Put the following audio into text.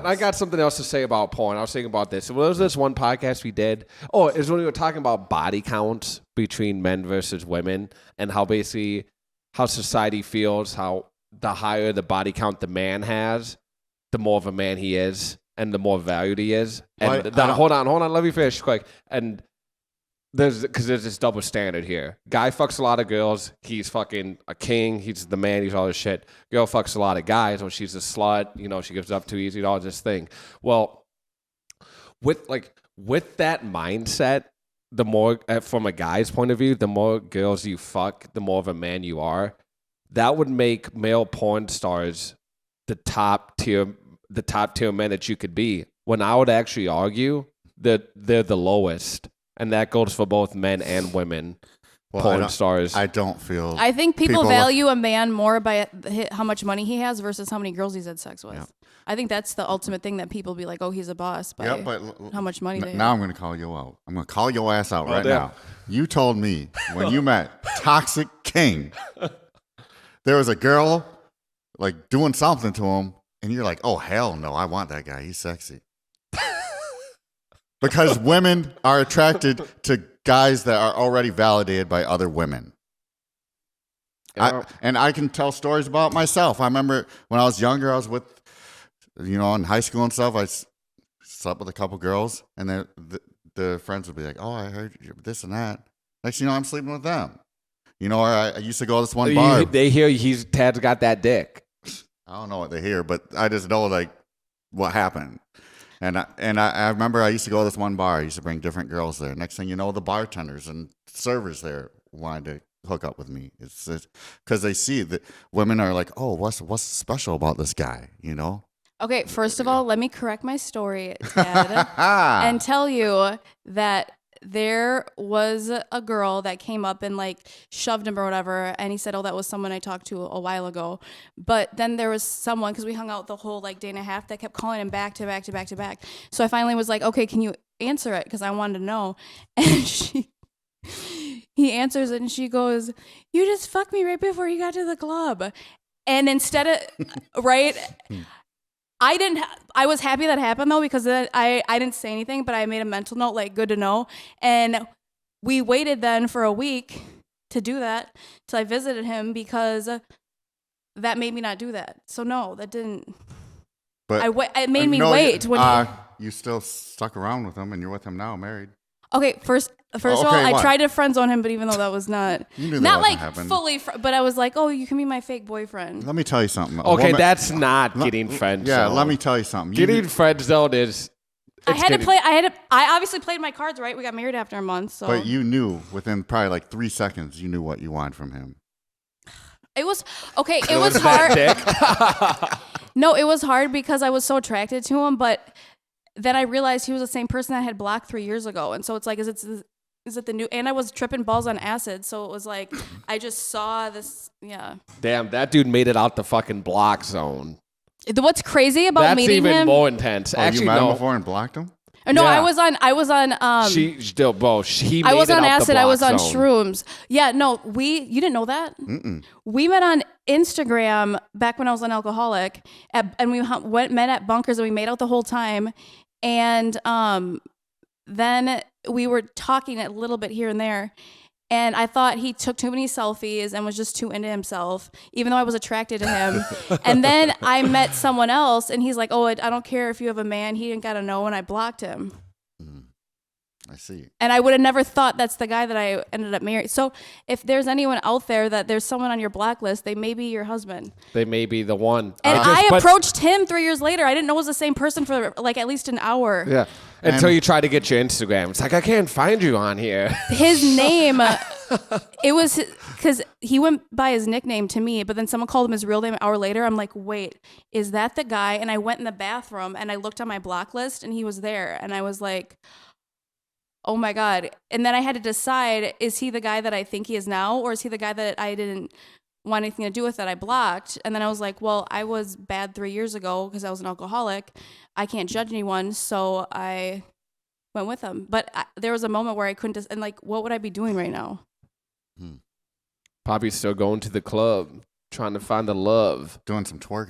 I got something else to say about porn. I was thinking about this. What was this one podcast we did? Oh, it was when we were talking about body counts between men versus women and how basically how society feels, how the higher the body count the man has, the more of a man he is and the more valued he is. And hold on, let me finish quick. And there's this double standard here. Guy fucks a lot of girls. He's fucking a king. He's the man. He's all this shit. Girl fucks a lot of guys. Well, she's a slut. You know, she gives up too easy. All this thing. Well, with that mindset, the more from a guy's point of view, the more girls you fuck, the more of a man you are. That would make male porn stars the top tier men that you could be. When I would actually argue that they're the lowest. And that goes for both men and women, porn stars. I don't feel... I think people value a man more by how much money he has versus how many girls he's had sex with. Yeah. I think that's the ultimate thing that people be like, oh, he's a boss by how much money they have. Now I'm going to call you out. I'm going to call your ass out now. You told me when you met Toxic King, there was a girl like doing something to him, and you're like, oh, hell no, I want that guy. He's sexy. Because women are attracted to guys that are already validated by other women. And I can tell stories about myself. I remember when I was younger, I was with, in high school and stuff, I slept with a couple girls, and the friends would be like, oh, I heard this and that. Next thing you know, I'm sleeping with them. Or I used to go to this one bar. They hear Tad's got that dick. I don't know what they hear, but I just know, like, what happened. And I remember I used to go to this one bar. I used to bring different girls there. Next thing you know, the bartenders and servers there wanted to hook up with me. It's because they see that women are like, oh, what's special about this guy, Okay, first of all, let me correct my story, Ted, and tell you that there was a girl that came up and like shoved him or whatever, and he said, oh, that was someone I talked to a while ago. But then there was someone, because we hung out the whole like day and a half, that kept calling him back to back to back to back. So I finally was like, okay, can you answer it? Because I wanted to know. And he answers it, and she goes, you just fucked me right before you got to the club. And instead of, right... I was happy that happened though, because I didn't say anything, but I made a mental note, like, good to know. And we waited then for a week to do that till I visited him, because that made me not do that. So no, that didn't. But it made me wait. You still stuck around with him, and you're with him now, married. Okay, first of all, I tried to friend zone him, but even though that was not like fully, but I was like, oh, you can be my fake boyfriend. Let me tell you something. Okay, that's not getting friend zone. Yeah, let me tell you something. Getting friend zone is. I obviously played my cards right. We got married after a month, so. But you knew within probably like 3 seconds, you knew what you wanted from him. It was okay. It was hard. No, it was hard because I was so attracted to him, but. Then I realized he was the same person I had blocked 3 years ago. And so it's like, is it the new, and I was tripping balls on acid. So it was like, I just saw this. Yeah. Damn, that dude made it out the fucking block zone. What's crazy about meeting him? That's even more intense. Actually, you met him before and blocked him? No, yeah. I was on, he made I was it on out acid. the block I was on zone. shrooms. Yeah, no, you didn't know that? Mm-mm. We met on Instagram back when I was an alcoholic, and we met at bunkers, and we made out the whole time. And then we were talking a little bit here and there, and I thought he took too many selfies and was just too into himself, even though I was attracted to him. And then I met someone else, and he's like, oh, I don't care if you have a man. He didn't got to know, and I blocked him. I see. And I would have never thought that's the guy that I ended up marrying. So if there's anyone out there that there's someone on your blacklist, they may be your husband. They may be the one. And I approached him 3 years later. I didn't know it was the same person for like at least an hour. Yeah. Until you try to get your Instagram. It's like, I can't find you on here. His name, it was because he went by his nickname to me, but then someone called him his real name an hour later. I'm like, wait, is that the guy? And I went in the bathroom and I looked on my block list and he was there. And I was like, oh my God. And then I had to decide, is he the guy that I think he is now? Or is he the guy that I didn't want anything to do with that I blocked? And then I was like, well, I was bad 3 years ago because I was an alcoholic. I can't judge anyone. So I went with him. But there was a moment where I couldn't, and like, what would I be doing right now? Probably still going to the club, trying to find the love. Doing some twerking.